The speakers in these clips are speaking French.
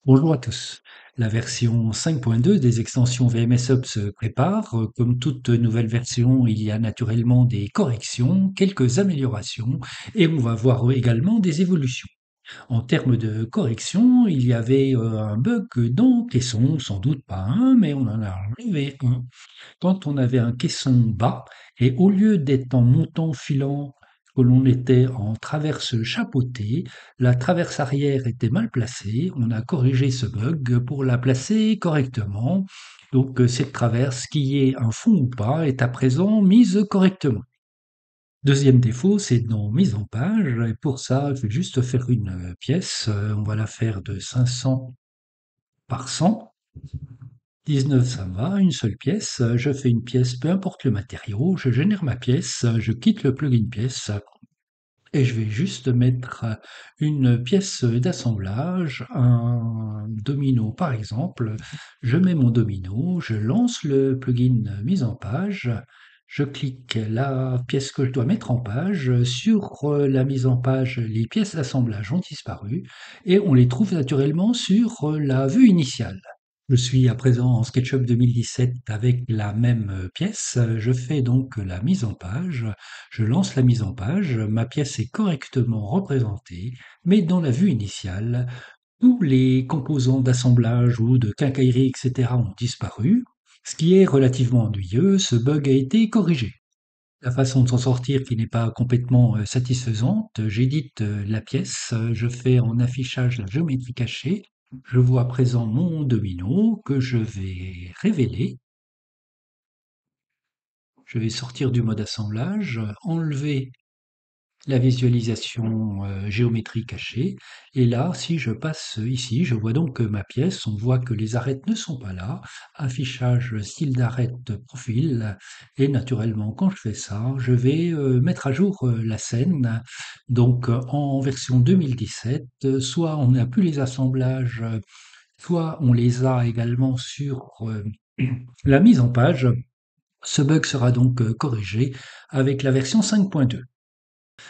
Bonjour à tous. La version 5.2 des extensions VMS Hub se prépare. Comme toute nouvelle version, il y a naturellement des corrections, quelques améliorations et on va voir également des évolutions. En termes de correction, il y avait un bug dans caisson, sans doute pas un, mais on en a enlevé un. Quand on avait un caisson bas, et au lieu d'être en montant filant, que l'on était en traverse chapeautée, la traverse arrière était mal placée. On a corrigé ce bug pour la placer correctement. Donc cette traverse, qu'il y ait un fond ou pas, est à présent mise correctement. Deuxième défaut, c'est dans mise en page. Et pour ça, je vais juste faire une pièce. On va la faire de 500 par 100. 19, ça me va, une seule pièce. Je fais une pièce, peu importe le matériau. Je génère ma pièce. Je quitte le plugin pièce. Et je vais juste mettre une pièce d'assemblage, un domino par exemple. Je mets mon domino, je lance le plugin mise en page, je clique la pièce que je dois mettre en page. Sur la mise en page, les pièces d'assemblage ont disparu et on les trouve naturellement sur la vue initiale. Je suis à présent en SketchUp 2017 avec la même pièce. Je fais donc la mise en page. Je lance la mise en page. Ma pièce est correctement représentée, mais dans la vue initiale, tous les composants d'assemblage ou de quincaillerie, etc. ont disparu, ce qui est relativement ennuyeux. Ce bug a été corrigé. La façon de s'en sortir qui n'est pas complètement satisfaisante, j'édite la pièce, je fais en affichage la géométrie cachée, je vois à présent mon domino que je vais révéler, je vais sortir du mode assemblage, enlever la visualisation géométrie cachée. Et là, si je passe ici, je vois donc que ma pièce, on voit que les arêtes ne sont pas là. Affichage style d'arête profil. Et naturellement, quand je fais ça, je vais mettre à jour la scène. Donc en version 2017, soit on n'a plus les assemblages, soit on les a également sur la mise en page. Ce bug sera donc corrigé avec la version 5.2.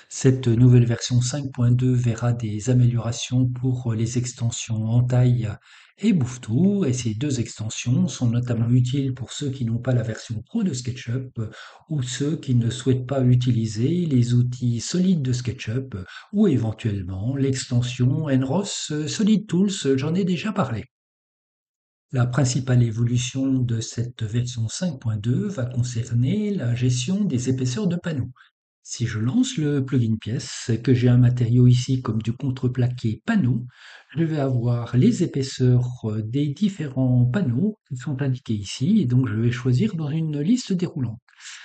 Cette nouvelle version 5.2 verra des améliorations pour les extensions Entaille et Bouffe-Tout, et ces deux extensions sont notamment utiles pour ceux qui n'ont pas la version Pro de SketchUp ou ceux qui ne souhaitent pas utiliser les outils solides de SketchUp ou éventuellement l'extension NROS Solid Tools, j'en ai déjà parlé. La principale évolution de cette version 5.2 va concerner la gestion des épaisseurs de panneaux. Si je lance le plugin pièce, que j'ai un matériau ici comme du contreplaqué panneau, je vais avoir les épaisseurs des différents panneaux qui sont indiqués ici et donc je vais choisir dans une liste déroulante.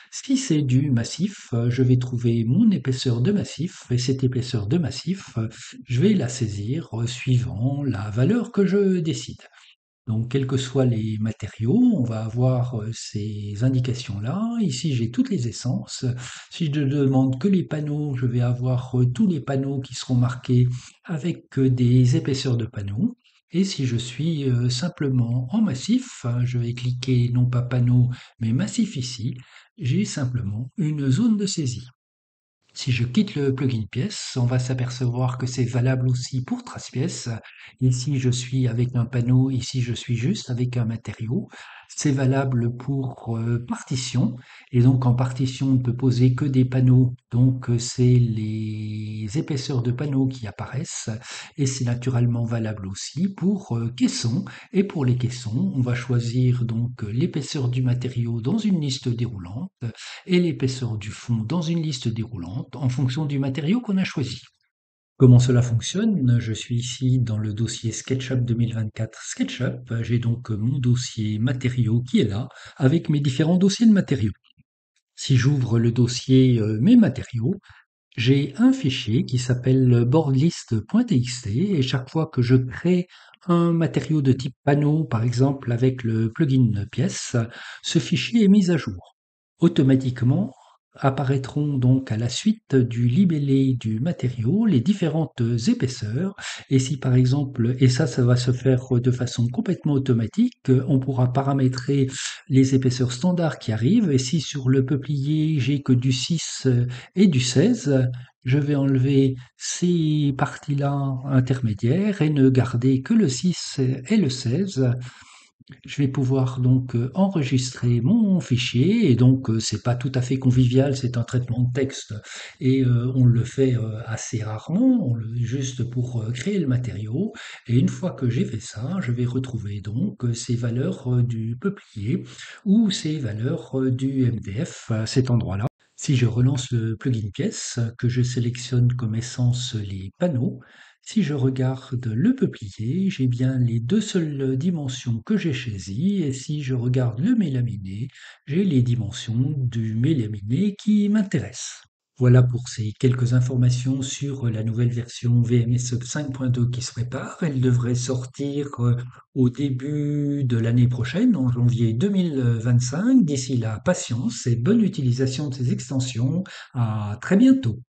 Si c'est du massif, je vais trouver mon épaisseur de massif et cette épaisseur de massif, je vais la saisir suivant la valeur que je décide. Donc, quels que soient les matériaux, on va avoir ces indications-là. Ici, j'ai toutes les essences. Si je ne demande que les panneaux, je vais avoir tous les panneaux qui seront marqués avec des épaisseurs de panneaux. Et si je suis simplement en massif, je vais cliquer non pas panneau, mais massif ici. J'ai simplement une zone de saisie. Si je quitte le plugin pièce, on va s'apercevoir que c'est valable aussi pour trace pièce. Ici, je suis avec un panneau, ici, je suis juste avec un matériau. C'est valable pour partition. Et donc, en partition, on ne peut poser que des panneaux. Donc, c'est les épaisseurs de panneaux qui apparaissent. Et c'est naturellement valable aussi pour caissons. Et pour les caissons, on va choisir donc l'épaisseur du matériau dans une liste déroulante et l'épaisseur du fond dans une liste déroulante en fonction du matériau qu'on a choisi. Comment cela fonctionne? Je suis ici dans le dossier SketchUp 2024 SketchUp. J'ai donc mon dossier matériaux qui est là avec mes différents dossiers de matériaux. Si j'ouvre le dossier mes matériaux, j'ai un fichier qui s'appelle boardlist.txt et chaque fois que je crée un matériau de type panneau, par exemple avec le plugin pièce, ce fichier est mis à jour. Automatiquement, apparaîtront donc à la suite du libellé du matériau les différentes épaisseurs. Et si par exemple, et ça va se faire de façon complètement automatique, on pourra paramétrer les épaisseurs standards qui arrivent. Et si sur le peuplier j'ai que du 6 et du 16, je vais enlever ces parties-là intermédiaires et ne garder que le 6 et le 16. Je vais pouvoir donc enregistrer mon fichier et donc c'est pas tout à fait convivial, c'est un traitement de texte et on le fait assez rarement, juste pour créer le matériau. Et une fois que j'ai fait ça, je vais retrouver donc ces valeurs du peuplier ou ces valeurs du MDF à cet endroit-là. Si je relance le plugin pièce, que je sélectionne comme essence les panneaux, si je regarde le peuplier, j'ai bien les deux seules dimensions que j'ai choisies, et si je regarde le mélaminé, j'ai les dimensions du mélaminé qui m'intéressent. Voilà pour ces quelques informations sur la nouvelle version VMS 5.2 qui se prépare. Elle devrait sortir au début de l'année prochaine, en janvier 2025. D'ici là, patience et bonne utilisation de ces extensions. À très bientôt.